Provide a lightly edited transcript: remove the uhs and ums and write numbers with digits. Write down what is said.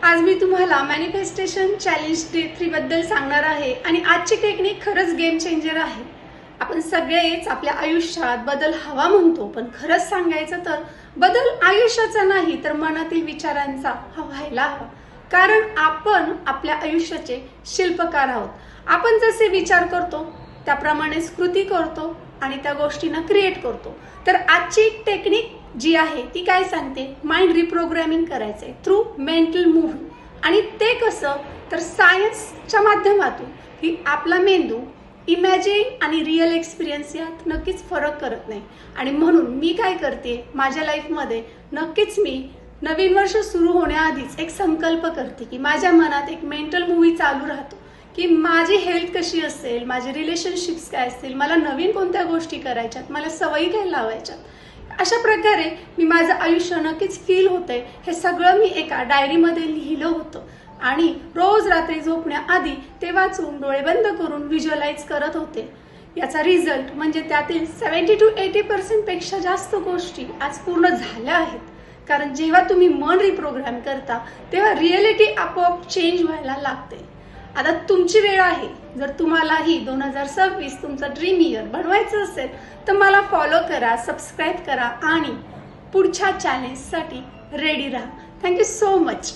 आज मी तुम्हाला manifestation challenge day 3 बद्दल सांगणार आहे आणि आजची टेक्निक खरंच गेम चेंजर आहे। आपण सगळेच आपल्या आयुष्यात बदल हवा म्हणतो, पण खरंच सांगायचं तर बदल आयुष्याचा नाही तर मनातील विचारांचा व्हायला हवा। कारण आपण आपल्या आयुष्याचे शिल्पकार आहोत। आपण जसे विचार करतो त्याप्रमाणेच कृती करतो आणि त्या गोष्टींना क्रिएट करतो। तर आजची टेक्निक जी आहे ती काय सांगते, माइंड रिप्रोग्रामिंग करायचंय थ्रू मेंटल मूव्ह। आणि ते कसं तर सायन्सच्या माध्यमातून की आपला मेंदू इमॅजिन आणि रिअल एक्सपिरियन्स यात नक्कीच फरक करत नाही। आणि म्हणून मी काय करते, माझ्या लाईफमध्ये नक्कीच मी नवीन वर्ष सुरू होण्याआधीच एक संकल्प करते की माझ्या मनात एक मेंटल मूव्ही चालू राहतो की माझी हेल्थ कशी असेल, माझे रिलेशनशिप्स काय असतील, मला नवीन कोणत्या गोष्टी करायच्यात, मला सवयी काय लावायच्यात। अशा प्रकारे मी माझं आयुष्य नक्कीच फील होते हे सगळं मी एका डायरीमध्ये लिहिलं होतं आणि रोज रात्री झोपण्याआधी ते वाचून डोळे बंद करून व्हिज्युअलाइज करत होते। याचा रिझल्ट म्हणजे त्यातील 70 to 80% पेक्षा जास्त गोष्टी आज पूर्ण झाल्या आहेत। कारण जेव्हा तुम्ही मन रिप्रोग्राम करता तेव्हा रिअलिटी आपोआप चेंज व्हायला लागते। आता तुमची वेळ आहे। जर तुम्हालाही 2026 तुमचा ड्रीम इयर बनवायचं असेल तर मला फॉलो करा, सबस्क्राईब करा आणि पुढच्या चॅलेंजसाठी रेडी राहा। Thank you so much.